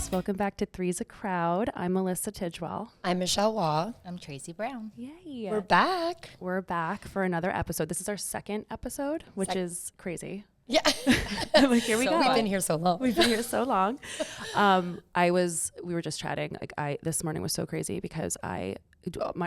guys. Welcome back to Three's a Crowd. I'm Melissa Tidgewell. I'm Michelle Waugh. I'm Tracy Brown. Yay. We're back. We're back for another episode. This is our second episode, which is crazy. Yeah. Like, here we go. We've been here so long. We've been here so long. We were just chatting. Like this morning was so crazy because our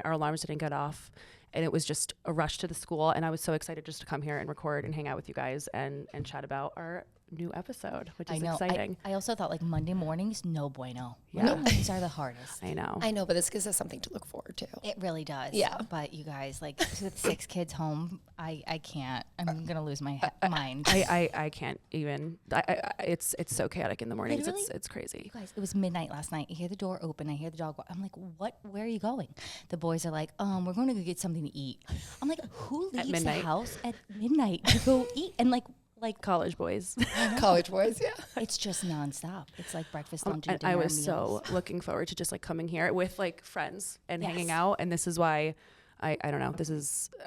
alarms didn't get off. And it was just a rush to the school. And I was so excited just to come here and record and hang out with you guys and chat about our new episode, which is exciting. I also thought like Monday mornings, no bueno. Yeah. Monday mornings are the hardest. I know, but this gives us something to look forward to. It really does. Yeah. But you guys, like with 6 kids home, I can't. I'm going to lose my mind. I can't even. It's so chaotic in the mornings. Literally, It's crazy. You guys, it was midnight last night. I hear the door open. I hear the dog. I'm like, what? Where are you going? The boys are like, we're going to go get something to eat. I'm like, who leaves the house at midnight to go eat? And like college boys. College boys, yeah. It's just nonstop. It's like breakfast, lunch, and And dinner. I was meals. so looking forward to just like coming here with like friends and hanging out. And this is why I don't know.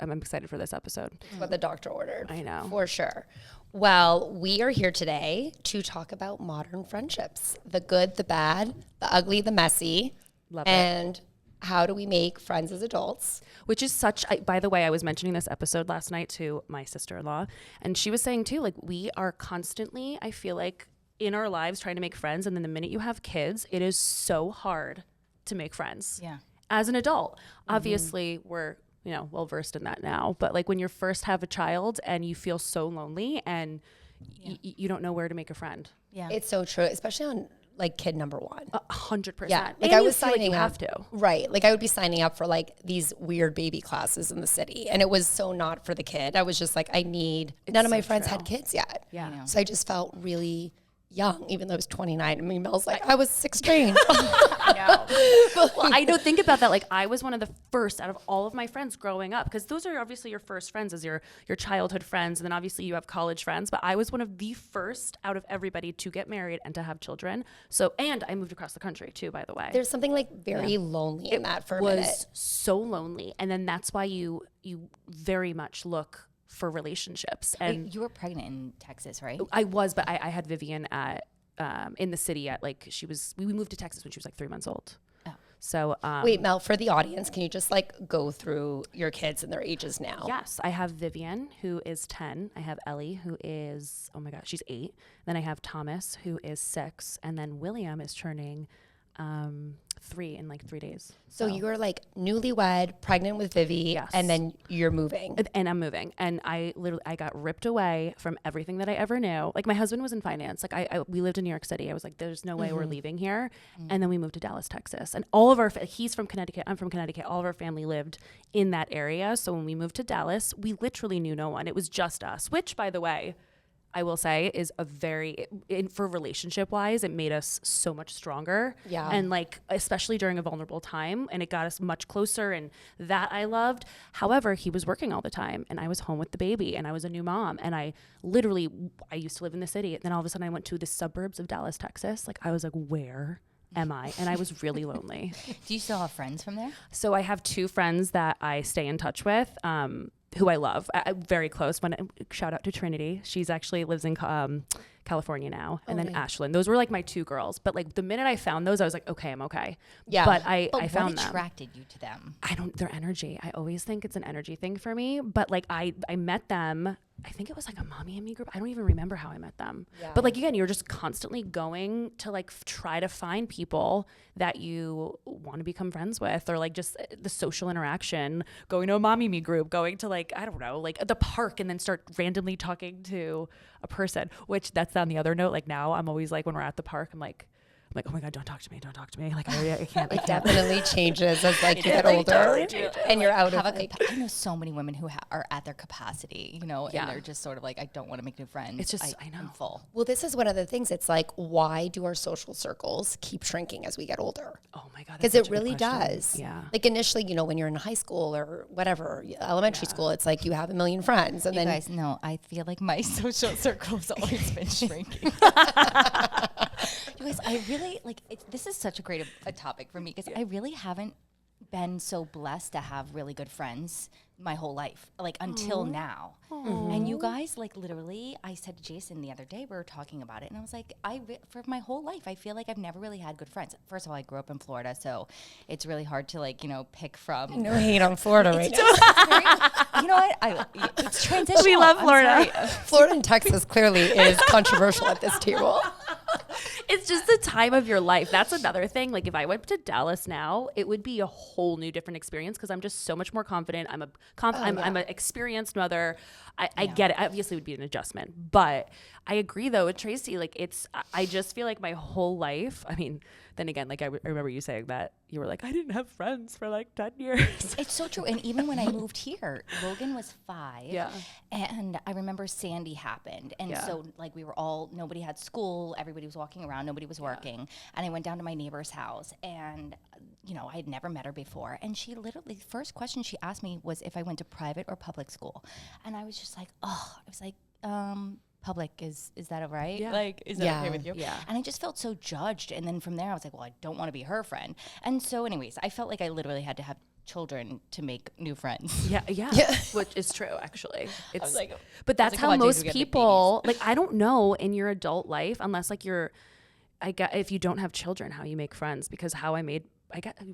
I'm excited for this episode. What the doctor ordered. I know. For sure. Well, we are here today to talk about modern friendships. The good, the bad, the ugly, the messy. Love it. And how do we make friends as adults? Which is by the way, I was mentioning this episode last night to my sister-in-law, and she was saying too, like we are constantly, I feel like, in our lives trying to make friends. And then the minute you have kids, it is so hard to make friends. Yeah. As an adult, obviously we're, well versed in that now, but like when you first have a child and you feel so lonely and you don't know where to make a friend. Yeah. It's so true, especially on like kid number 1. 100%. Yeah, like And I you was feel like signing you up. have to. Right, like I would be signing up for like these weird baby classes in the city, and it was so not for the kid. I was just like, none of my friends had kids yet. Yeah. So I just felt really young, even though I was 29. I mean, Mel's like, I was 16. Well, I don't think about that. Like I was one of the first out of all of my friends growing up, because those are obviously your first friends as your childhood friends. And then obviously you have college friends, but I was one of the first out of everybody to get married and to have children. So, and I moved across the country too, by the way. There's something like very lonely in that for a minute. It was so lonely. And then that's why you very much look for relationships. And you were pregnant in Texas, right? I was, but I had Vivian at in the city at like we moved to Texas when she was like 3 months old. Oh. So wait, Mel, for the audience, can you just like go through your kids and their ages now? Yes, I have Vivian, who is 10. I have Ellie, who is, oh my gosh, she's 8. Then I have Thomas, who is 6. And then William is turning 3 in like 3 days. So you were like newlywed, pregnant with Vivi, Yes. and then you're moving. And I'm moving. And I got ripped away from everything that I ever knew. Like my husband was in finance. Like we lived in New York City. I was like, there's no way we're leaving here. And then we moved to Dallas, Texas. And all of he's from Connecticut. I'm from Connecticut. All of our family lived in that area. So when we moved to Dallas, we literally knew no one. It was just us, which by the way, I will say is for relationship wise, it made us so much stronger. Yeah. And like, especially during a vulnerable time, and it got us much closer, and that I loved. However, he was working all the time and I was home with the baby and I was a new mom. And I used to live in the city. And then all of a sudden I went to the suburbs of Dallas, Texas. Like I was like, where am I? And I was really lonely. Do you still have friends from there? So I have 2 friends that I stay in touch with, who I love, very close. Shout out to Trinity. She's actually lives in California now. And then Ashlyn. Those were like my 2 girls. But like the minute I found those, I was like, okay, I'm okay. Yeah. But I found what them. attracted you to them? Their energy. I always think it's an energy thing for me. But like I met them, I think it was like a mommy and me group. I don't even remember how I met them. Yeah. But like, again, you're just constantly going to like try to find people that you want to become friends with, or like just the social interaction, going to a mommy me group, going to like, I don't know, like the park, and then start randomly talking to a person, which that's on the other note. Like now I'm always like, when we're at the park, I'm like, oh my God, don't talk to me. Like I can't. It definitely changes as like you get older and you're out of like. I know so many women who are at their capacity, and they're just sort of like, I don't want to make new friends. It's just, I know. I'm full. Well, this is one of the things. It's like, why do our social circles keep shrinking as we get older? Oh my God. Because it really does. Yeah. Like initially, when you're in high school or whatever, elementary school, it's like you have a million friends. And You then guys know, I feel like my social circle's always been shrinking. You guys, I really this is such a great a topic for me, because I really haven't been so blessed to have really good friends my whole life, like until now. And you guys, like literally, I said to Jason the other day, we were talking about it, and I was like, for my whole life, I feel like I've never really had good friends. First of all, I grew up in Florida, so it's really hard to like, pick from. No hate on Florida right now. You know what? It's transitional. We love Florida. Florida and Texas clearly is controversial at this table. It's just the time of your life. That's another thing. Like if I went to Dallas now, it would be a whole new different experience because I'm just so much more confident. I'm an experienced mother. I get it. Obviously, it would be an adjustment, but I agree though with Tracy. Like I just feel like my whole life. I mean, then again, like I remember you saying that you were like, I didn't have friends for like 10 years. It's so true. And even when I moved here, Logan was 5. Yeah. And I remember Sandy happened. And so like nobody had school. Everybody was walking around. Nobody was working. And I went down to my neighbor's house and, I had never met her before. And she literally, the first question she asked me was if I went to private or public school. And I was just like, public, is that all right? Yeah. Like, is that okay with you? Yeah. And I just felt so judged. And then from there, I was like, well, I don't want to be her friend. And so anyways, I felt like I literally had to have children to make new friends. Yeah. Which is true, actually. It's like, but that's like, how come on, dudes, most we gotta make people, like, I don't know in your adult life, unless like if you don't have children, how you make friends, because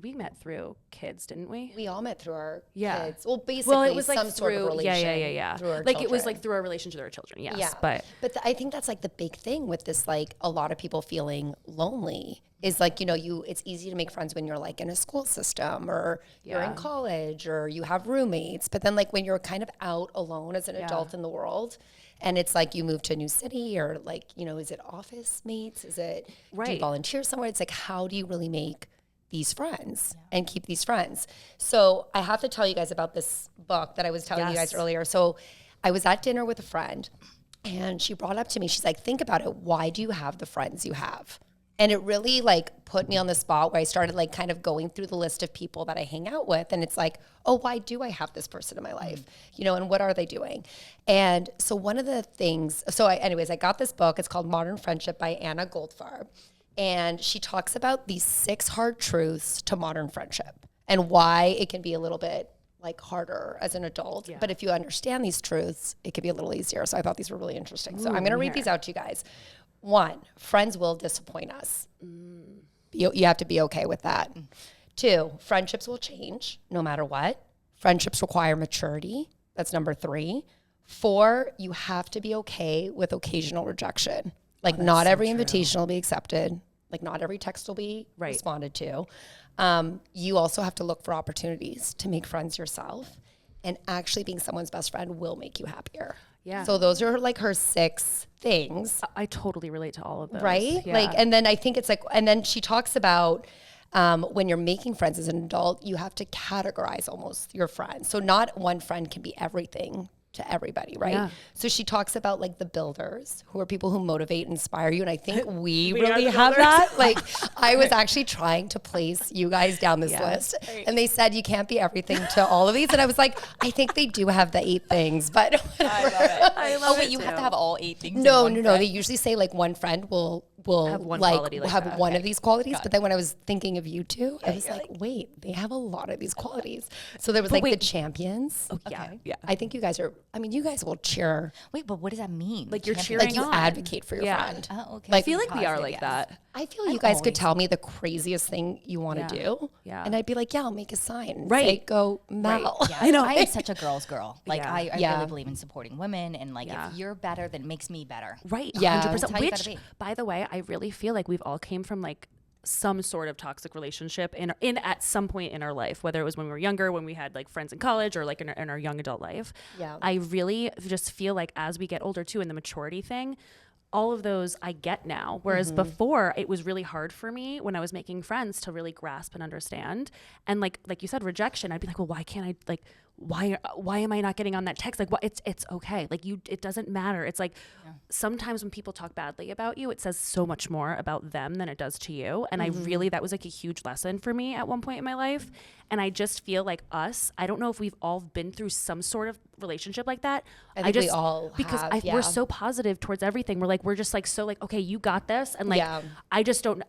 we met through kids, didn't we? We all met through our Yeah. kids. Well, basically, it was like some sort of relation. Yeah. Through our like it was children. like through our relationship with our children. Yes. Yeah. But I think that's like the big thing with this, like a lot of people feeling lonely is like, it's easy to make friends when you're like in a school system or you're in college or you have roommates. But then like when you're kind of out alone as an adult in the world, and it's like you move to a new city or like, is it office mates? Is it, do you volunteer somewhere? It's like, how do you really make these friends and keep these friends? So I have to tell you guys about this book that I was telling you guys earlier. So I was at dinner with a friend and she brought up to me, she's like, think about it. Why do you have the friends you have? And it really like put me on the spot where I started like kind of going through the list of people that I hang out with. And it's like, oh, why do I have this person in my life? And what are they doing? And so one of the things, I got this book. It's called Modern Friendship by Anna Goldfarb. And she talks about these 6 hard truths to modern friendship and why it can be a little bit like harder as an adult. Yeah. But if you understand these truths, it can be a little easier. So I thought these were really interesting. So I'm going to read these out to you guys. 1, friends will disappoint us. You have to be okay with that. 2, friendships will change no matter what. Friendships require maturity. That's number 3. 4, you have to be okay with occasional rejection. Like not every invitation will be accepted. Like not every text will be responded to. You also have to look for opportunities to make friends yourself. And actually being someone's best friend will make you happier. Yeah. So those are like her 6 things. I totally relate to all of those. Right? Yeah. Like, and then I think it's like, and then she talks about when you're making friends as an adult, you have to categorize almost your friends. So not one friend can be everything to everybody, right? Yeah. So she talks about like the builders, who are people who motivate and inspire you. And I think we really have that. Like I was actually trying to place you guys down this list. And they said you can't be everything to all of these. And I was like, I think they do have the 8 things, but I love it. I love it. You have to have all 8 things. No. They usually say like one friend will have one quality have one of these qualities. But then when I was thinking of you two, I was like, wait, they have a lot of these qualities. So there was the champions. Oh, yeah. I think you guys you guys will cheer. Wait, but what does that mean? Like you're cheering like you on. advocate for your friend. Oh, okay. Like, I feel like we are like that. I feel you guys could tell me the craziest thing you want to do. Yeah. And I'd be like, I'll make a sign. Right. Say, go Mel. Right. Yeah. I know. I am such a girl's girl. Like I really believe in supporting women and like if you're better, then it makes me better. Right. Yeah. 100%. Which, by the way, I really feel like we've all came from like some sort of toxic relationship in at some point in our life, whether it was when we were younger, when we had like friends in college, or like in our young adult life. Yeah. I really just feel like as we get older too, in the maturity thing, all of those I get now. Whereas before it was really hard for me when I was making friends to really grasp and understand. And like you said, rejection, I'd be like, well, why can't I why am I not getting on that text? Like, what? It's okay. Like it doesn't matter. It's like sometimes when people talk badly about you, it says so much more about them than it does to you. And that was like a huge lesson for me at one point in my life. And I just feel like I don't know if we've all been through some sort of relationship like that. I think we all because have, we're so positive towards everything. We're just like, so like, okay, you got this. And like,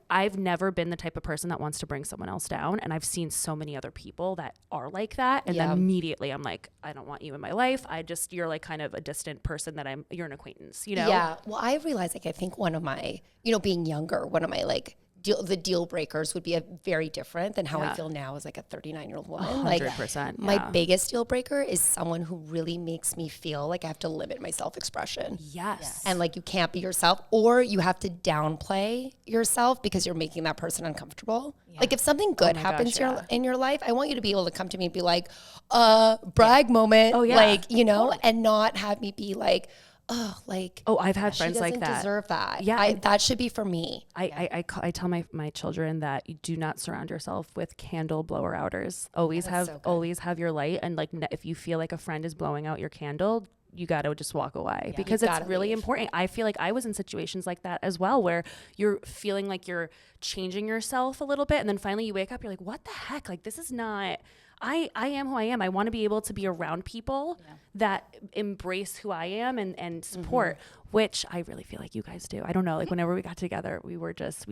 I've never been the type of person that wants to bring someone else down. And I've seen so many other people that are like that. And then immediately I'm like, I don't want you in my life. You're like kind of a distant person you're an acquaintance, you know? Yeah. Well, I realized like, I think one of my, being younger, one of my like, the deal breakers would be very different than how I feel now as like a 39-year-old woman. 100%. Like my biggest deal breaker is someone who really makes me feel like I have to limit my self-expression. Yes. And like you can't be yourself, or you have to downplay yourself because you're making that person uncomfortable. Yeah. Like if something good happens in your life, I want you to be able to come to me and be like, brag moment. Oh yeah. Like, and not have me be like, I've had friends like that. She doesn't deserve that. Yeah, that should be for me. I tell my children that you do not surround yourself with candle blower outers. Always have your light, and like if you feel like a friend is blowing out your candle, you got to just walk away because it's really important. I feel like I was in situations like that as well, where you're feeling like you're changing yourself a little bit, and then finally you wake up, you're like, what the heck? Like this is not. I am who I am. I want to be able to be around people that embrace who I am and support, which I really feel like you guys do. I don't know. Like whenever we got together, we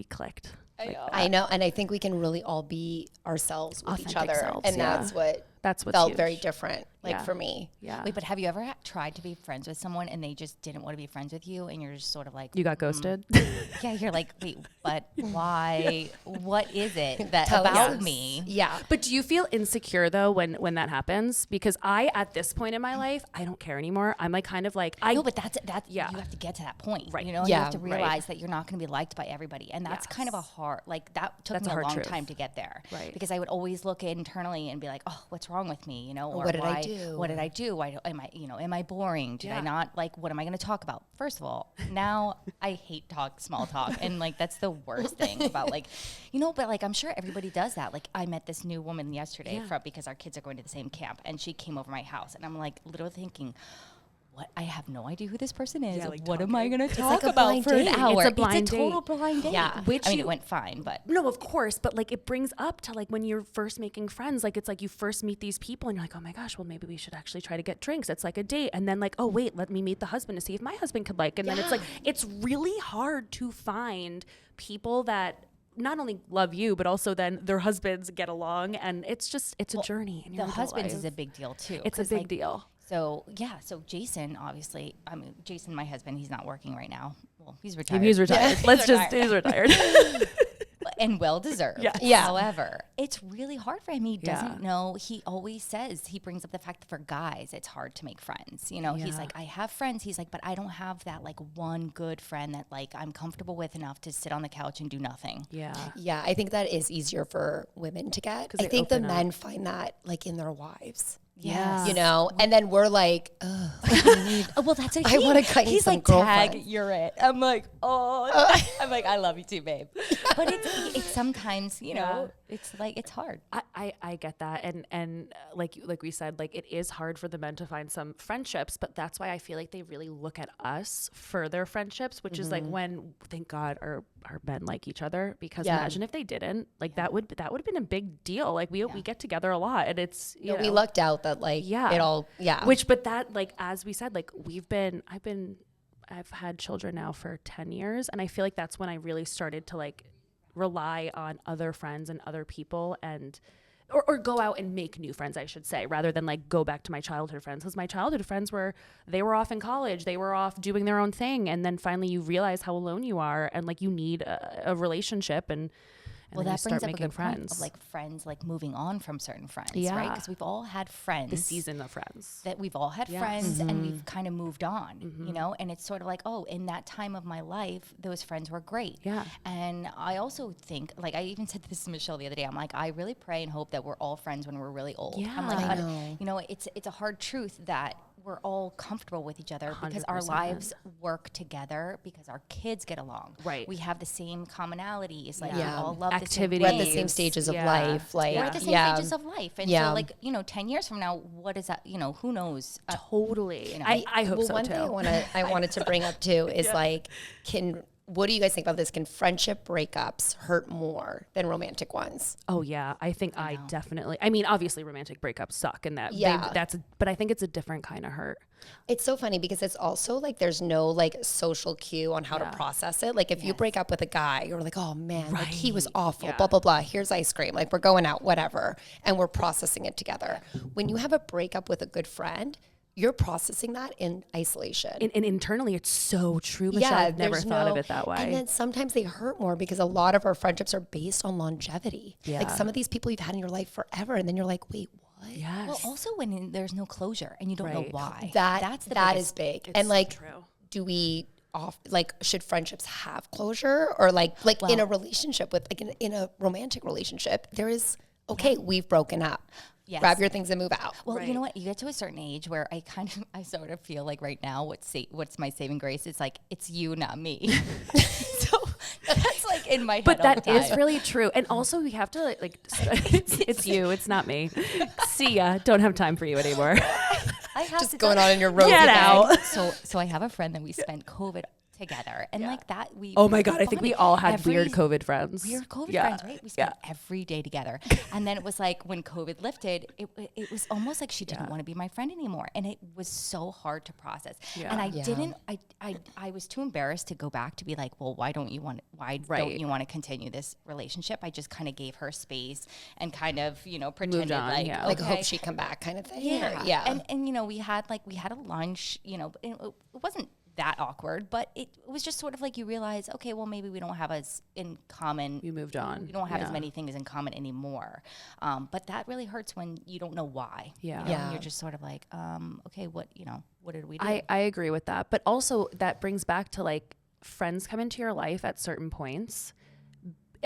clicked. I know. And I think we can really all be ourselves with each other. Selves, and that's what felt very different, for me. Yeah. Wait, but have you ever tried to be friends with someone and they just didn't want to be friends with you, and you're just sort of like, you got ghosted? Yeah, you're like, wait, but why? What is it about me? Yeah. But do you feel insecure though when that happens? Because at this point in my life, I don't care anymore. I'm like kind of like no, but that's you have to get to that point, right? You have to realize that you're not going to be liked by everybody, and that's kind of a hard. Like that took me a long time to get there, right? Because I would always look internally and be like, oh, what's wrong with me, or what did I do? What did I do? Why am I boring? Did I not like? What am I going to talk about? First of all, now I hate small talk, and like that's the worst thing about like, but like I'm sure everybody does that. Like I met this new woman yesterday because our kids are going to the same camp, and she came over my house, and I'm like literally thinking, what? I have no idea who this person is. Like what am I going to talk about for an hour? It's a total blind date. Yeah. It went fine, but. No, of course. But like it brings up to like when you're first making friends, like it's like you first meet these people and you're like, oh my gosh, well maybe we should actually try to get drinks. It's like a date. And then like, oh wait, let me meet the husband to see if my husband could like. And then it's like, it's really hard to find people that not only love you, but also then their husbands get along. And it's a journey. In your the husbands is a big deal too. It's a big deal. So Jason, obviously, Jason, my husband, he's not working right now. Well, he's retired. He's retired. He's retired. And well-deserved. Yeah. However, it's really hard for him. He doesn't know. He always says, he brings up the fact that for guys, it's hard to make friends. He's like, I have friends. He's like, but I don't have that like one good friend that like I'm comfortable with enough to sit on the couch and do nothing. Yeah. Yeah, I think that is easier for women to get. I think the men find that like in their wives. Yes. And then we're like, well, that's what I want to cut you some girlfriend. Tag, you're it. I'm like, I'm like, I love you too, babe. But it's sometimes, it's like, it's hard. I get that. And like we said, like it is hard for the men to find some friendships, but that's why I feel like they really look at us for their friendships, which is like when, thank God, our men like each other, because imagine if they didn't, like that would have been a big deal. Like we get together a lot, and it's, we lucked out that like it all, but that, like, as we said, like I've had children now for 10 years, and I feel like that's when I really started to like rely on other friends and other people, and or go out and make new friends, I should say, rather than like go back to my childhood friends, because my childhood friends were off in college, they were off doing their own thing, and then finally you realize how alone you are, and like you need a relationship, and well, that brings up a good friends. Point of like friends, like moving on from certain friends, right? Because we've all had friends. The season of friends. That we've all had friends, and we've kind of moved on, and it's sort of like, oh, in that time of my life, those friends were great. Yeah. And I also think, like I even said this to Michelle the other day, I'm like, I really pray and hope that we're all friends when we're really old. Yeah. I'm like, I know. It's a hard truth that we're all comfortable with each other because our 100%. lives work together because our kids get along. Right. We have the same commonalities. Like we Yeah. all love Activities. We're the at same the same things. stages of Yeah. life. Like, We're at the same yeah. stages of life. And Yeah. so like, 10 years from now, what is that? Who knows? Totally. know. I hope Well, so one too. thing I wanted to bring up too is like, what do you guys think about this? Can friendship breakups hurt more than romantic ones? Oh yeah, I think I definitely. I mean, obviously, romantic breakups suck, and Yeah. but I think it's a different kind of hurt. It's so funny because it's also like there's no like social cue on how to process it. Like if you break up with a guy, you're like, oh man, like he was awful, Yeah. blah, blah, blah. Here's ice cream. Like we're going out, whatever. And we're processing it together. When you have a breakup with a good friend, you're processing that in isolation. And internally, it's so true, Michelle. I've never there's thought of it that way. And then sometimes they hurt more because a lot of our friendships are based on longevity. Yeah. Like some of these people you've had in your life forever, and then you're like, wait, what? Yes. Well, also when there's no closure and you don't know Right. why. That is big. And like, true. do we should friendships have closure, or like in a relationship with like in a romantic relationship, there is we've broken up. Yes. Grab your things and move out. Well, you know what? You get to a certain age where I sort of feel like right now, what's my saving grace? It's like, it's you, not me. So that's like in my head But all that the is time. really true. And also, we have to it's you, it's not me. See ya. Don't have time for you anymore. I have Just to going tell- on in your rosy Get bag. out. So I have a friend that we spent COVID together, and like that we. Oh my God, I think we all had every- weird COVID friends. Weird COVID Yeah. friends, right? We spent every day together. And then it was like when COVID lifted, it was almost like she didn't want to be my friend anymore. And it was so hard to process. Yeah. And Yeah. I was too embarrassed to go back to be like, well, why don't you want to continue this relationship? I just kind of gave her space and kind of, pretended on, like, yeah. Like okay. hope she'd come back kind of thing. Yeah. Or- yeah. And we had a lunch, it wasn't that awkward, but it was just sort of like you realize, okay, well, maybe we don't have as in common. You moved on. We don't have as Yeah. many things in common anymore. But that really hurts when you don't know why. Yeah. Yeah. And you're just sort of like, okay, what did we do? I agree with that. But also that brings back to like friends come into your life at certain points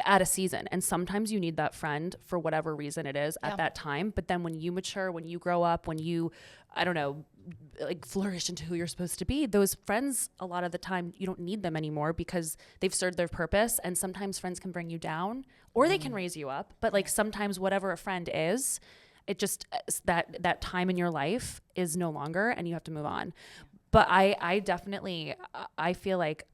at a season. And sometimes you need that friend for whatever reason it is at that time. But then when you mature, when you grow up, when you, I don't know, like flourish into who you're supposed to be, those friends, a lot of the time you don't need them anymore because they've served their purpose. And sometimes friends can bring you down or they can raise you up. But like sometimes whatever a friend is, it just, that time in your life is no longer and you have to move on. But I definitely, I feel like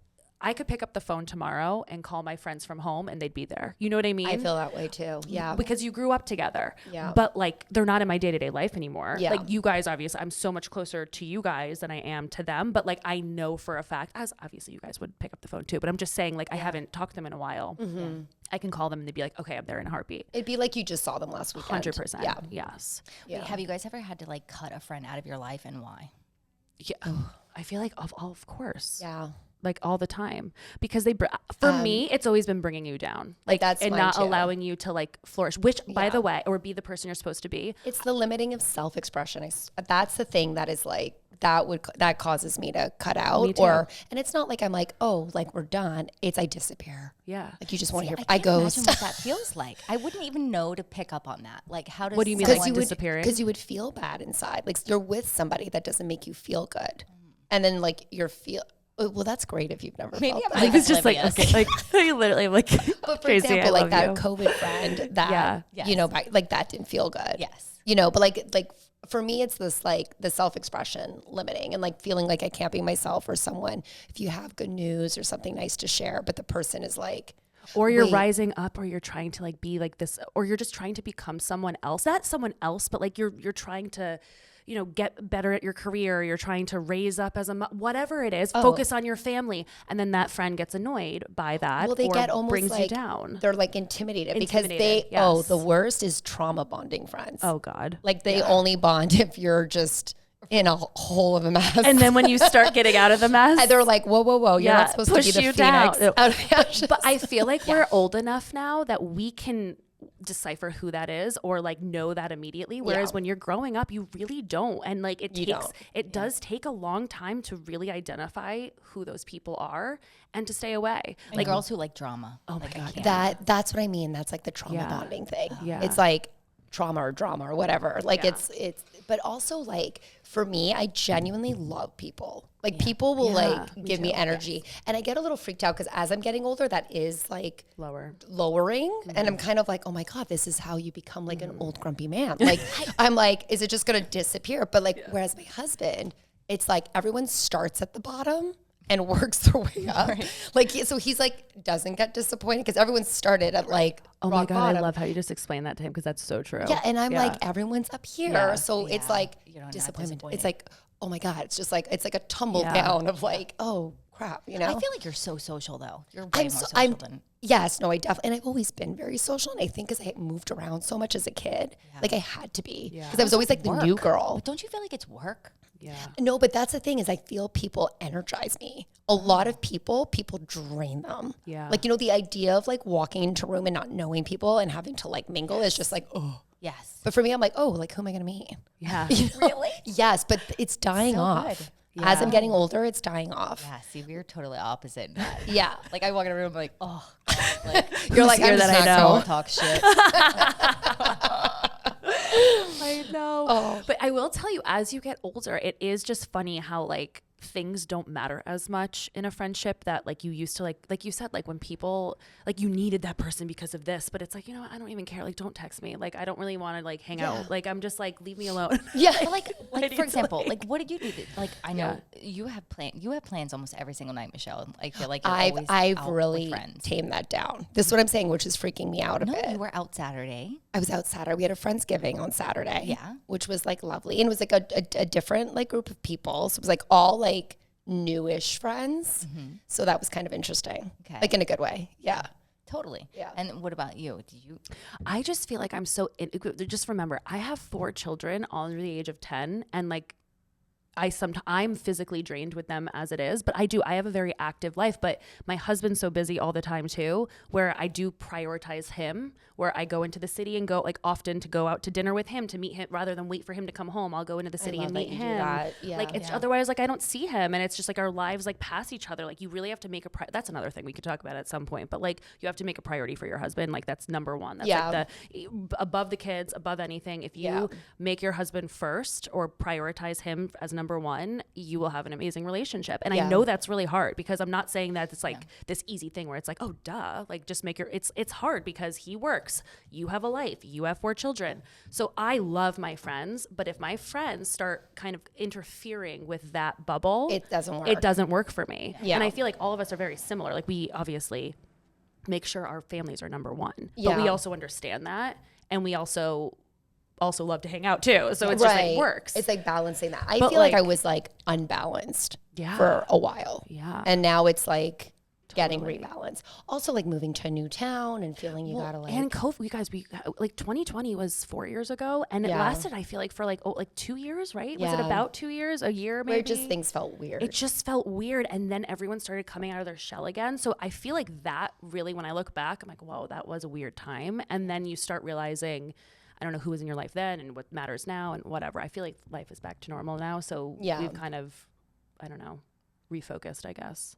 I could pick up the phone tomorrow and call my friends from home and they'd be there. You know what I mean? I feel that way too. Yeah. Because you grew up together. Yeah. But like they're not in my day-to-day life anymore. Yeah. Like you guys, obviously, I'm so much closer to you guys than I am to them. But like I know for a fact, as obviously you guys would pick up the phone too. But I'm just saying, like I haven't talked to them in a while. Mm-hmm. I can call them and they'd be like, okay, I'm there in a heartbeat. It'd be like you just saw them last weekend. 100%. Yeah. Yes. Yeah. Have you guys ever had to like cut a friend out of your life and why? Yeah. I feel like of course. Yeah. Like all the time because for me it's always been bringing you down That's and mine not too. allowing you to like flourish, which by the way, or be the person you're supposed to be. It's the limiting of self-expression. That's the thing that is like, that causes me to cut out. Me too. And it's not like I'm like, oh, like we're done. It's I disappear. Yeah. Like you just want to hear, I I can't ghost. imagine what that feels like. I wouldn't even know to pick up on that. Like, how does What do you mean, someone like disappearing? Because you would feel bad inside. Like you're with somebody that doesn't make you feel good. And then like well, that's great if you've never Maybe felt I'm that. I was just like, oblivious. okay, like I literally am like, But for Tracy, example, I like love that you. COVID friend that, Yes. like that didn't feel good. Yes. But like for me, it's this like the self-expression limiting and like feeling like I can't be myself or someone if you have good news or something nice to share, but the person is like, or you're wait. rising up, or you're trying to like be like this, or you're just trying to become someone else. Not someone else, but like you're trying to, get better at your career. You're trying to raise up as whatever it is. Focus on your family, and then that friend gets annoyed by that. well, they or get almost brings like you down. they're like intimidated because Intimidated, yes. the worst is trauma bonding friends. Oh God. Like they only bond if you're just in a hole of a mess. And then when you start getting out of the mess, And they're like, whoa, you're not supposed to push be the you phoenix down. out of the ashes. But I feel like we're old enough now that we can decipher who that is or like know that immediately. Whereas when you're growing up, you really don't. And like it does take a long time to really identify who those people are and to stay away. And Like girls who like drama. Oh my God. That's what I mean. That's like the trauma bonding thing. Yeah. It's like trauma or drama or whatever. Like it's, but also like for me, I genuinely love people. Like people will like give me energy, and I get a little freaked out because as I'm getting older, that is like lowering, and I'm kind of like, oh my God, this is how you become like an old grumpy man. Like I'm like, is it just gonna disappear? But like, whereas my husband, it's like everyone starts at the bottom and works their way up. Right. Like, so he's like, doesn't get disappointed because everyone started at like, oh my God, bottom. I love how you just explained that to him because that's so true. Yeah. And I'm like, everyone's up here. So it's like disappointment. It's like, oh my God, it's just like, it's like a tumble down of like, oh crap, you know? I feel like you're so social though. You're way more social than. Yes, no, I definitely, and I've always been very social. And I think because I moved around so much as a kid, like I had to be. Because I was always like the new girl. But don't you feel like it's work? Yeah. No, but that's the thing is I feel people energize me. A lot of people drain them. Yeah. Like, you know, the idea of like walking into a room and not knowing people and having to like mingle is just like, oh. Yes. But for me, I'm like, oh, like who am I going to meet? Yeah. You know? Really? Yes, but it's dying off. Yeah. As I'm getting older, it's dying off. Yeah, see, we're totally opposite. Yeah. Like I walk in a room, I'm like, oh. Like, you're like, I'm that I know. Talk shit. I know. Oh. But I will tell you, as you get older, it is just funny how like things don't matter as much in a friendship that like you used to like you said, like when people like you needed that person because of this, but it's like, you know what, I don't even care. Like, don't text me. Like, I don't really want to like hang out. Like, I'm just like, leave me alone. Yeah. But like for example, like what did you do? Like, I know you have plans almost every single night, Michelle. I feel like I've really tamed that down. This is what I'm saying, which is freaking me out a bit. You were out Saturday. I was out Saturday. We had a Friendsgiving on Saturday. Yeah. Which was like lovely. And it was like a different like group of people. So it was like all like newish friends. Mm-hmm. So that was kind of interesting. Okay. Like in a good way. Yeah. Totally. Yeah. And what about you? I just feel like I'm so, just remember, I have 4 children all under the age of 10, and like, I'm physically drained with them as it is, but I have a very active life, but my husband's so busy all the time too, where I do prioritize him, where I go into the city and go like often to go out to dinner with him, to meet him rather than wait for him to come home. I'll go into the city and meet him. Yeah. Like it's otherwise like I don't see him, and it's just like our lives like pass each other. Like you really have to make that's another thing we could talk about at some point, but like you have to make a priority for your husband. Like that's number one. That's like above the kids, above anything. If you make your husband first or prioritize him as number one, you will have an amazing relationship. And I know that's really hard, because I'm not saying that it's like this easy thing where it's like, oh duh, like just make it's hard because he works, you have a life, you have 4 children. So I love my friends, but if my friends start kind of interfering with that bubble, it doesn't work for me. Yeah. And I feel like all of us are very similar. Like we obviously make sure our families are number one, but we also understand that, and we also love to hang out too. So it's just like works. It's like balancing that. I feel like I was like unbalanced for a while. Yeah. And now it's like getting rebalanced. Also like moving to a new town and feeling you gotta like. And COVID, you guys, we like 2020 was 4 years ago, and it lasted, I feel like, for like 2 years, right? Yeah. Was it about 2 years, a year maybe? Where just things felt weird. It just felt weird, and then everyone started coming out of their shell again. So I feel like that really, when I look back, I'm like, whoa, that was a weird time. And then you start realizing, I don't know who was in your life then and what matters now and whatever. I feel like life is back to normal now. So we've kind of, I don't know, refocused, I guess.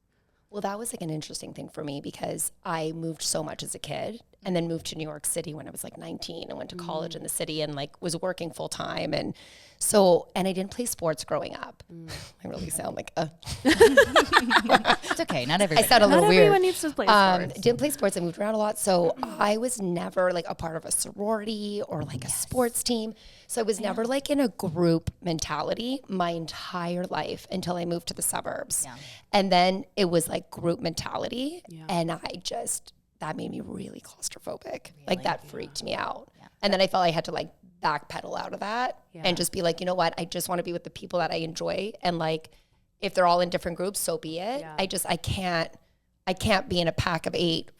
Well, that was like an interesting thing for me because I moved so much as a kid, and then moved to New York City when I was like 19 and went to college in the city and like was working full time. And so, and I didn't play sports growing up. I really sound like It's okay. Not everybody. I sound a little weird. Everyone needs to play sports. Didn't play sports. I moved around a lot. So I was never like a part of a sorority or like a sports team. So I was never like in a group mentality my entire life until I moved to the suburbs. Yeah. And then it was like group mentality. Yeah. And that made me really claustrophobic. Really? Like that freaked me out. Yeah. And then I felt I had to like backpedal out of that and just be like, you know what? I just want to be with the people that I enjoy. And like, if they're all in different groups, so be it. Yeah. I can't be in a pack of 8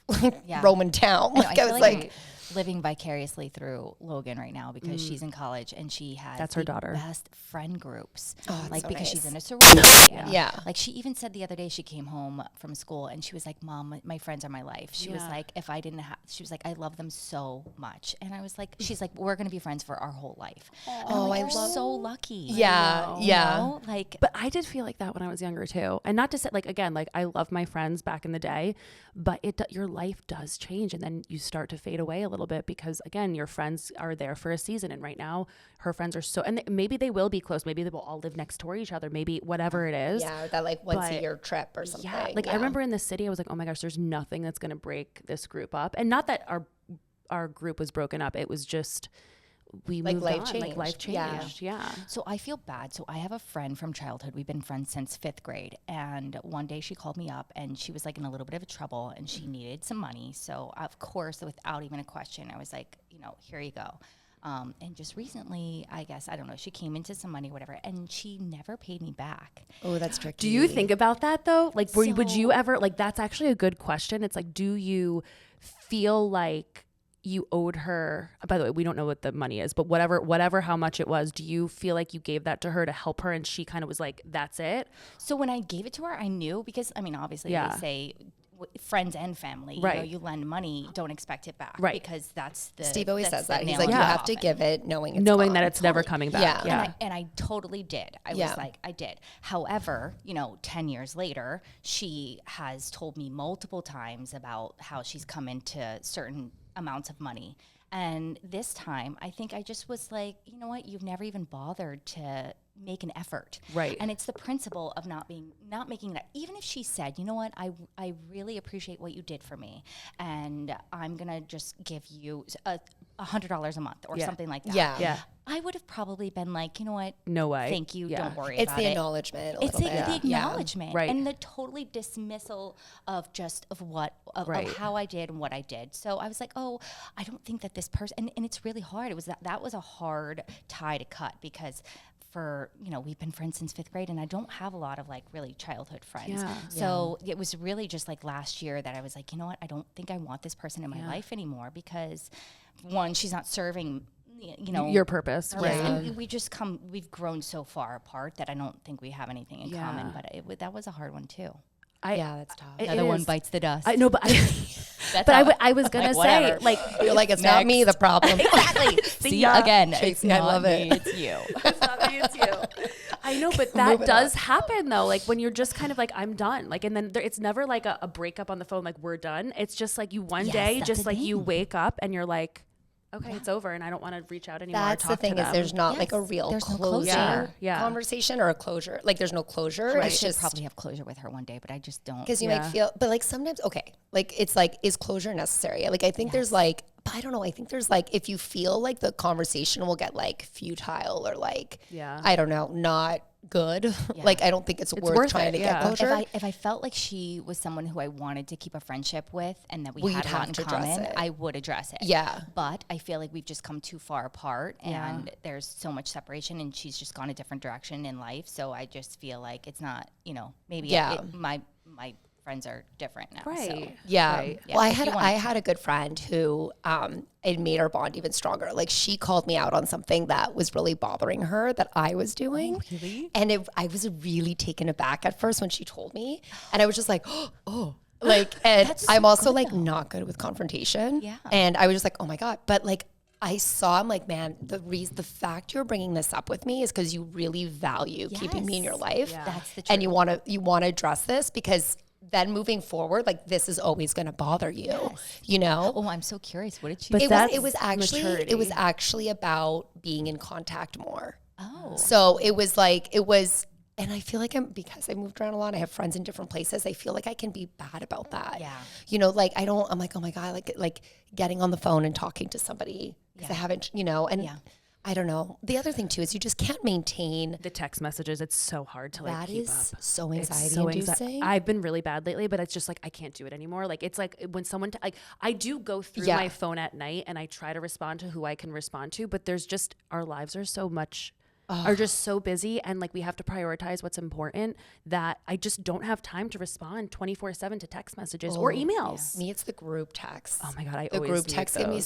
Roman town. Like I was like living vicariously through Logan right now because she's in college and she has that's her daughter best friend groups. Like so because nice. She's in a sorority. Yeah. Like she even said the other day she came home from school and she was like, Mom, my friends are my life. She was like, if I didn't have, she was like, I love them so much. And I was like, she's like, we're going to be friends for our whole life. Oh, like, you're so lucky. Yeah. Yeah. You know? Like, but I did feel like that when I was younger too. And not to say like, again, like I love my friends back in the day, but your life does change and then you start to fade away a little bit because again, your friends are there for a season. And right now her friends are and maybe they will be close. Maybe they will all live next door to each other. Maybe whatever it is. Yeah. That like once a year trip or something. Yeah. Like I remember in the city, I was like, oh my gosh, there's nothing that's going to break this group up. And not that our group was broken up. It was just, we moved on. Like life changed. Yeah. So I feel bad. So I have a friend from childhood. We've been friends since 5th grade. And one day she called me up and she was like in a little bit of trouble and she needed some money. So of course, without even a question, I was like, here you go. And just recently, I guess, I don't know, she came into some money, whatever, and she never paid me back. Oh, that's tricky. Do you think about that though? Like, would you ever, like, that's actually a good question. It's like, do you feel like you owed her, by the way, we don't know what the money is, but whatever how much it was, do you feel like you gave that to her to help her and she kind of was like, that's it? So when I gave it to her, I knew because, I mean, obviously they say friends and family, you lend money, don't expect it back. Right. Because that's the... Steve always says that. He's like, you have to give it knowing it's that it's never coming back. Yeah. And I totally did. I was like, I did. However, 10 years later, she has told me multiple times about how she's come into certain amounts of money. And this time, I think I just was like, you know what? You've never even bothered to make an effort. Right. And it's the principle of not making that. Even if she said, you know what? I really appreciate what you did for me. And I'm going to just give you $100 a month or something like that. Yeah. I would have probably been like, you know what? No way. Thank you. Don't worry it's about the it. Acknowledgement. It's the acknowledgement. Right. And the totally dismissal of how I did and what I did. So I was like, oh, I don't think that this person, and it's really hard. It was that was a hard tie to cut because we've been friends since 5th grade and I don't have a lot of like really childhood friends. Yeah. So it was really just like last year that I was like, you know what? I don't think I want this person in my life anymore because one, she's not serving your purpose. Right. And we've grown so far apart that I don't think we have anything in common, but that was a hard one too. That's tough. Another one bites the dust. I know, but I was gonna say, like, you're like, it's not me the problem. Exactly. See, again, it's not I love me, it. it's you. It's not me, it's you. I know, but that does happen though. Like when you're just kind of like, I'm done. Like, and then it's never like a breakup on the phone. Like we're done. It's just like you one day, just like you wake up and you're like, okay, it's over, and I don't want to reach out anymore. That's the thing is there's not like a real closure conversation or a closure. Like there's no closure. Right. It's just probably have closure with her one day, but I just don't. Because you might feel, but like sometimes, like it's like, is closure necessary? Like I think there's like, but I don't know. I think there's like, if you feel like the conversation will get like futile or like, I don't know, not good. Like I don't think it's worth trying to get closure. If I felt like she was someone who I wanted to keep a friendship with and that we had a lot in common, I would address it. Yeah. But I feel like we've just come too far apart and there's so much separation and she's just gone a different direction in life. So I just feel like it's not, maybe my friends are different now. Right. So. Yeah. Right. Well, I had a good friend who it made our bond even stronger. Like she called me out on something that was really bothering her that I was doing. Oh, really? And I was really taken aback at first when she told me. And I was just like, oh. Like, and I'm also like not good with confrontation. Yeah. And I was just like, oh my God. But like, I saw, I'm like, man, the fact you're bringing this up with me is because you really value keeping me in your life. Yeah. That's the truth. And you want to address this because then moving forward, like this is always going to bother you, Oh, I'm so curious. What did she say? It was actually about being in contact more. Oh. So it was, and I feel like because I moved around a lot, I have friends in different places. I feel like I can be bad about that. Yeah. I'm like, oh my God, like getting on the phone and talking to somebody because I haven't, and I don't know. The other thing too is you just can't maintain the text messages. It's so hard to like keep up. That is so anxiety inducing. I've been really bad lately, but it's just like I can't do it anymore. Like it's like when someone I do go through my phone at night and I try to respond to who I can respond to, but there's just our lives are so much are just so busy and like we have to prioritize what's important that I just don't have time to respond 24/7 to text messages or emails. Me, it's the group text. Oh my God, the group text give me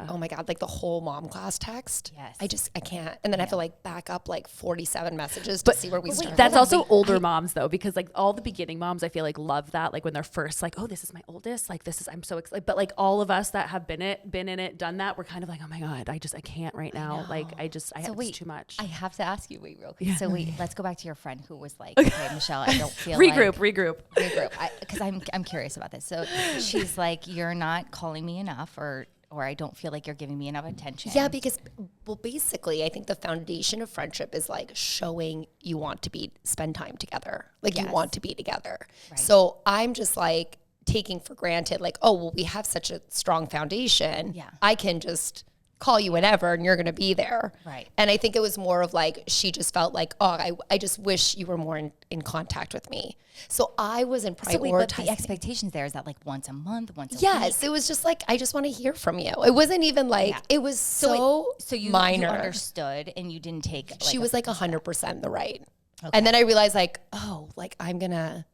oh my God, like the whole mom class text. Yes. I can't. And then I have to like back up like 47 messages to see where we start. That's also older moms though, because like all the beginning moms I feel like love that. Like when they're first like, oh, this is my oldest. Like this is, I'm so excited. But like all of us that have been in it, done that, we're kind of like, oh my God, I can't right now. Like it's too much. I have to ask you, real quick. Yeah. So let's go back to your friend who was like, okay, Michelle, I don't feel regroup. Because I'm curious about this. So she's like, you're not calling me enough, or or I don't feel like you're giving me enough attention. Yeah, because, well, basically, I think the foundation of friendship is like showing you want to spend time together. Like you want to be together. Right. So I'm just like taking for granted, like, oh, well, we have such a strong foundation. Yeah. I can just call you whenever and you're going to be there. Right. And I think it was more of like, she just felt like, oh, I just wish you were more in contact with me. So I wasn't prioritizing. But the expectations there is that like once a month, once a week. Yes, it was just like, I just want to hear from you. It wasn't even like, it was so you minor. You understood and you didn't take. Like, she was like 100% the right. Okay. And then I realized like, oh, like I'm going to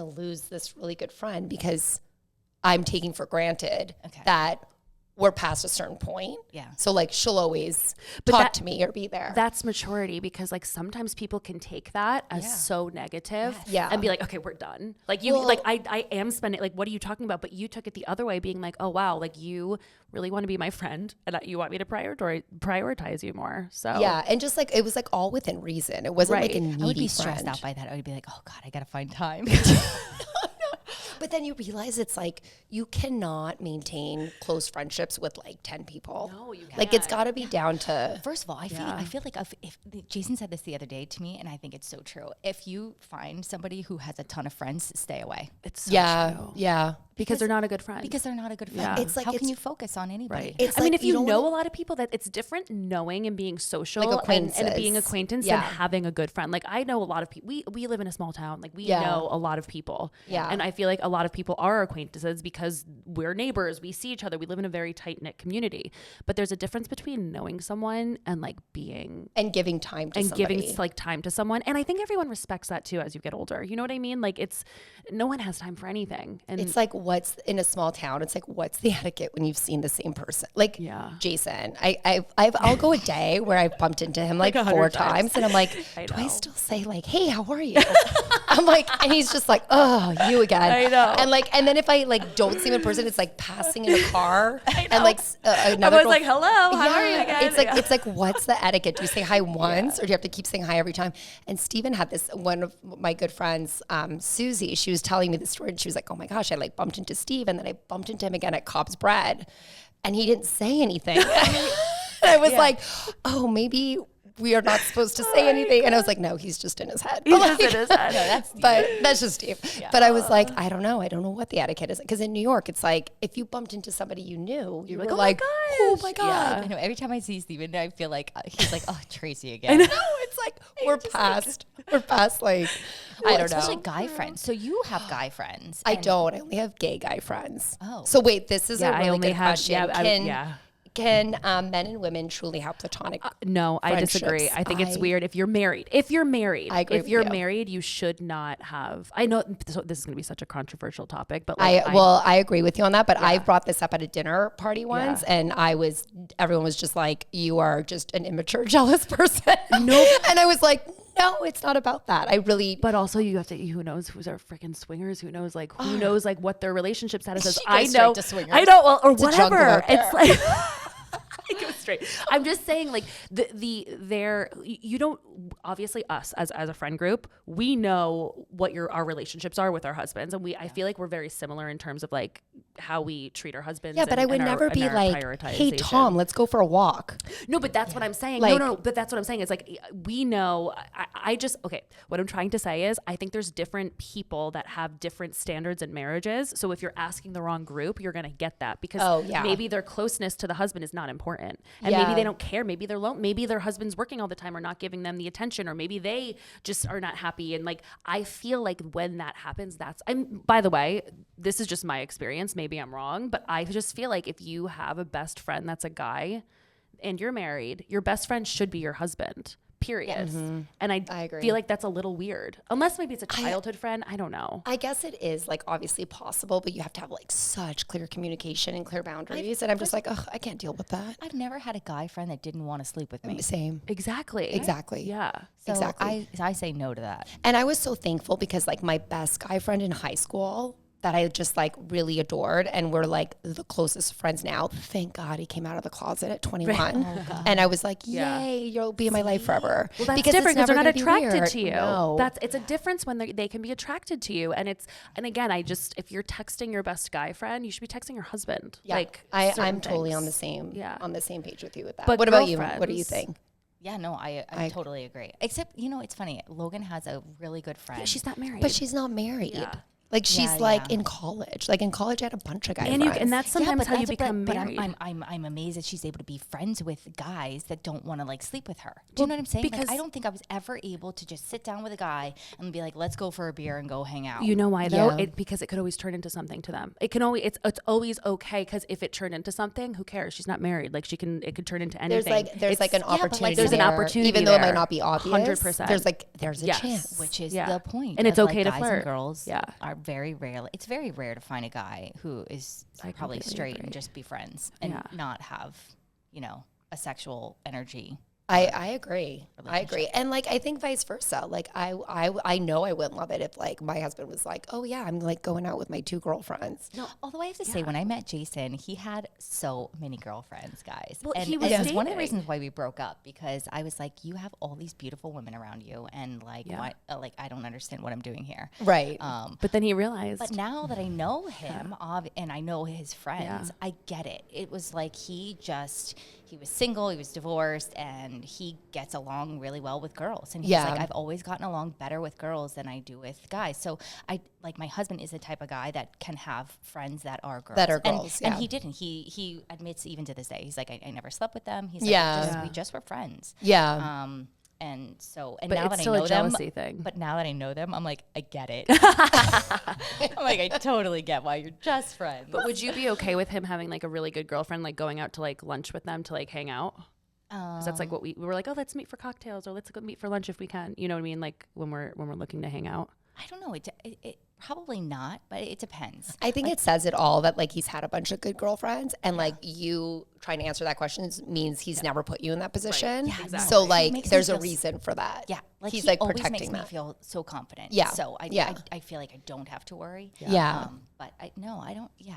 lose this really good friend because I'm taking for granted that we're past a certain point. Yeah. So like she'll always talk to me or be there. That's maturity, because like sometimes people can take that as so negative and be like, okay, we're done. Like you, like I am spending, like, what are you talking about? But you took it the other way, being like, oh wow, like you really want to be my friend and you want me to prioritize you more. So yeah. And just like, it was like all within reason. It wasn't like a needy I would be stressed friend. out by that. I would be like, oh God, I got to find time. But then you realize it's like you cannot maintain close friendships with like 10 people. No, you can't. Like it's got to be down to. First of all, I feel like if Jason said this the other day to me, and I think it's so true. If you find somebody who has a ton of friends, stay away. It's so true. Yeah. Because they're not a good friend. Because they're not a good friend. Yeah. It's like, how can you focus on anybody? Right. It's I mean, like if you know a lot of people, that it's different knowing and being social like and being acquaintance than having a good friend. Like I know a lot of people. We live in a small town. Like we know a lot of people. Yeah. And I feel like a lot of people are acquaintances because we're neighbors. We see each other. We live in a very tight knit community. But there's a difference between knowing someone and like being and giving time to somebody. Giving like time to someone. And I think everyone respects that too as you get older. You know what I mean? Like no one has time for anything. And it's like what's in a small town. It's like what's the etiquette when you've seen the same person? Like Jason, I'll go a day where I've bumped into him like 4 times, and I'm like, do I still say like, hey, how are you? I'm like, and he's just like, oh, you again. I know. And then if I like don't see him in person, it's like passing in a car, and like another. I was like, hello, how are you again? It's like what's the etiquette? Do you say hi once, or do you have to keep saying hi every time? And Steven had this, one of my good friends, Susie. She was telling me the story, and she was like, oh my gosh, I like bumped into Steve, and then I bumped into him again at Cobb's Bread, and he didn't say anything. I was like, oh, maybe we are not supposed to say anything. And I was like, no, he's just in his head. He's just in his head. No, that's just Steve. Yeah. But I was like, I don't know what the etiquette is. Because in New York, it's like, if you bumped into somebody you knew, you were like, oh my God. Yeah. I know, every time I see Steven, I feel like he's like, oh, Tracy again. I know. It's like, we're past like, I don't know. Especially guy friends. So you have guy friends. I don't. I only have gay guy friends. Oh. So wait, this is a really good question. Can men and women truly have platonic No, I disagree. I think it's weird if you're married. I agree if you're married, you should not have. I know this is going to be such a controversial topic, but like, I agree with you on that. But I brought this up at a dinner party once, and everyone was just like, you are just an immature, jealous person. No. And I was like, no, it's not about that. But also you have to, who knows who's our freaking swingers? Who knows what their relationship status is? I know, well, or it's whatever. It's like, I go straight. I'm just saying, like you don't, obviously us as a friend group, we know what our relationships are with our husbands, and I feel like we're very similar in terms of like how we treat our husbands. Yeah, but I would never be like, hey Tom, let's go for a walk. No, but that's what I'm saying. Like, no, but that's what I'm saying. It's like, we know. What I'm trying to say is, I think there's different people that have different standards in marriages. So if you're asking the wrong group, you're gonna get that because maybe their closeness to the husband is not important, and maybe they don't care. Maybe they're alone. Maybe their husband's working all the time or not giving them the attention, or maybe they just are not happy. And like, I feel like when that happens, by the way, this is just my experience. Maybe I'm wrong, but I just feel like if you have a best friend that's a guy and you're married, your best friend should be your husband. Period. Yeah. Mm-hmm. And I agree. Feel like that's a little weird. Unless maybe it's a childhood friend. I don't know. I guess it is like obviously possible, but you have to have like such clear communication and clear boundaries. And I'm just like, I can't deal with that. I've never had a guy friend that didn't want to sleep with me. Same. Exactly. Yeah. So exactly. I say no to that. And I was so thankful because like my best guy friend in high school, that I just like really adored, and we're like the closest friends now. Thank God he came out of the closet at 21. And I was like, yay, you'll be in my life forever. Well, that's because different because they're not attracted weird. to you. No. It's a difference when they can be attracted to you. And again, if you're texting your best guy friend, you should be texting your husband. Yeah. Like I'm totally on the same page with you with that. But what about you? What do you think? Yeah, no, I totally agree. Except, it's funny. Logan has a really good friend. Yeah, she's not married. But she's not married. Yeah. Like she's in college. Like in college, I had a bunch of guy friends. And that's sometimes how you become married. But I'm amazed that she's able to be friends with guys that don't want to like sleep with her. Do you know what I'm saying? Because I don't think I was ever able to just sit down with a guy and be like, let's go for a beer and go hang out. You know why though? Because it could always turn into something to them. It's always okay because if it turned into something, who cares? She's not married. Like it could turn into anything. There's an opportunity. There's an opportunity, even though it might not be obvious. 100%. There's a chance, which is the point. And it's okay to guys flirt. And girls are very rarely. It's very rare to find a guy who is probably straight and just be friends and not have, a sexual energy. I agree. And like, I think vice versa. Like I know I wouldn't love it if like my husband was like, oh yeah, I'm like going out with my 2 girlfriends. No, although I have to say when I met Jason, he had so many girlfriends, guys. Well, and he was it was one of the reasons why we broke up because I was like, you have all these beautiful women around you and like, why, like, I don't understand what I'm doing here. Right. But then he realized. But now that I know him and I know his friends, I get it. It was like he was single, he was divorced, and he gets along really well with girls. And he's like, I've always gotten along better with girls than I do with guys. So my husband is the type of guy that can have friends that are girls. And he didn't. He admits even to this day, he's like, I never slept with them. He's like, we just were friends. Yeah. And but now it's that still I know a jealousy them, thing. But now that I know them, I'm like, I get it. I'm like, I totally get why you're just friends. But would you be okay with him having like a really good girlfriend, like going out to like lunch with them to like hang out? Because that's like what we were like, oh, let's meet for cocktails or let's go meet for lunch if we can. You know what I mean? Like when we're looking to hang out. I don't know. It probably not, but it depends. I think it says it all that like he's had a bunch of good girlfriends and like you trying to answer that question means he's never put you in that position. Right. Yeah, exactly. So like there's a reason for that. Yeah. Like he's he like always protecting makes that. me feel so confident. Yeah. So I feel like I don't have to worry. Yeah. But I don't. Yeah.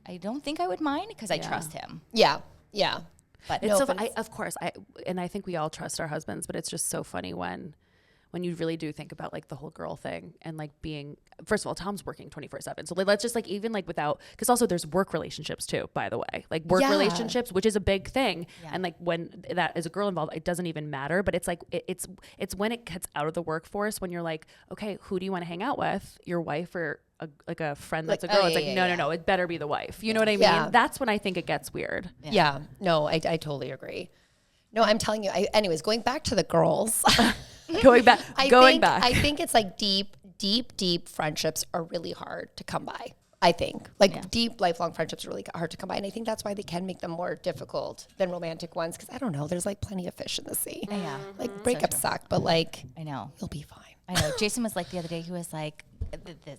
I don't think I would mind because I trust him. Yeah. Yeah. But it's of course, I think we all trust our husbands, but it's just so funny when you really do think about like the whole girl thing and like being, first of all, Tom's working 24/7. So let's just like, even like without, because also there's work relationships too, by the way, like work relationships, which is a big thing. Yeah. And like when that is a girl involved, it doesn't even matter, but it's like, it's when it gets out of the workforce, when you're like, okay, who do you want to hang out with? Your wife or a friend that's a girl? It's like, no, it better be the wife. You know what I mean? Yeah. That's when I think it gets weird. Yeah. No, I totally agree. No, I'm telling you, anyways, going back to the girls. Going back. I think it's like deep friendships are really hard to come by. I think deep lifelong friendships are really hard to come by. And I think that's why they can make them more difficult than romantic ones. Cause I don't know, there's like plenty of fish in the sea. Yeah. Like breakups suck, but like, I know you'll be fine. I know. Jason was like the other day, he was like,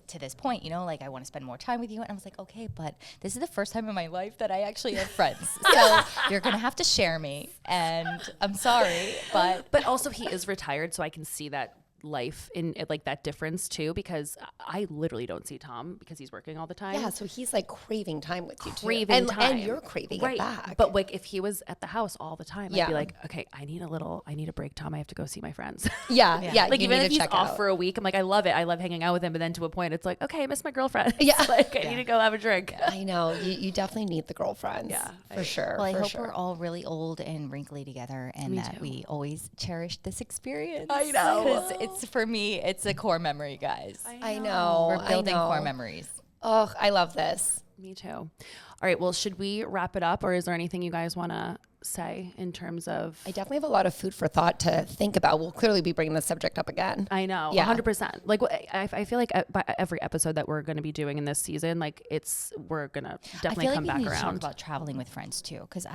to this point, like I want to spend more time with you. And I was like, okay, but this is the first time in my life that I actually have friends. So you're going to have to share me. And I'm sorry, but also he is retired. So I can see that life in like that difference too, because I literally don't see Tom because he's working all the time. Yeah, so he's like craving time with you too. Time. And you're craving it back. But like if he was at the house all the time, I'd be like, okay, I need a break, Tom. I have to go see my friends. Yeah. Like even if he's off for a week, I'm like, I love it. I love hanging out with him. But then to a point, it's like, okay, I miss my girlfriend. Yeah. Like I need to go have a drink. I know. You definitely need the girlfriends. Yeah. For sure. Well, I hope we're all really old and wrinkly together and we always cherish this experience. I know. Because it's for me, it's a core memory, guys. I know. We're building core memories. Oh, I love this. Me too. All right. Well, should we wrap it up or is there anything you guys want to say in terms of? I definitely have a lot of food for thought to think about. We'll clearly be bringing the subject up again. I know. Yeah. 100%. Like I feel like by every episode that we're going to be doing in this season, like we're going to definitely come back around. I feel like we need to talk about traveling with friends too. Cause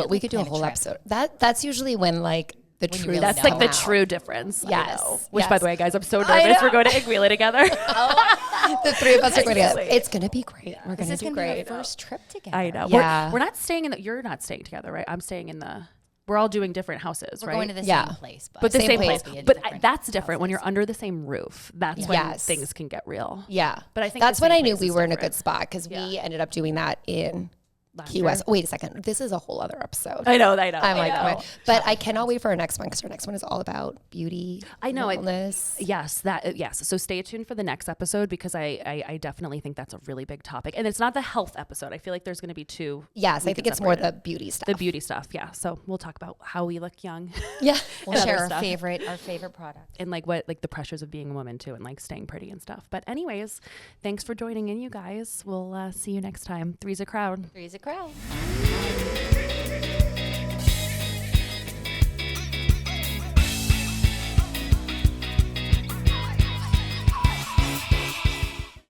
we could do a whole episode. That's usually when like, that's like the true difference. Yes. Which, by the way, guys, I'm so nervous. We're going to Iguila together. The three of us are going together. It's going to be great. We're going to do great. Our first trip together. I know. Yeah. We're not staying you're not staying together, right? I'm staying in the. we're all doing different houses, We're right? going to the same place, but the Same same place. place. But that's different when you're under the same roof. That's when Yes. things can get real. Yeah. But I think that's the when same I knew place we is were in a different. good spot because we ended up doing that in Last Key year? West. Wait a second. This is a whole other episode. I know. I'm like, oh my- but I cannot wait for our next one because our next one is all about beauty. I know. Wellness. Yes. So stay tuned for the next episode because I definitely think that's a really big topic. And it's not the health episode. I feel like there's going to be two. Yes, we I can think it's more separate the beauty stuff. the beauty stuff. Yeah. So we'll talk about how we look young Yeah. We'll and share other our stuff. favorite product. and like what like the pressures of being a woman too and like staying pretty and stuff. But anyways, thanks for joining in, you guys. We'll see you next time. Three's a crowd. Three's a crowd.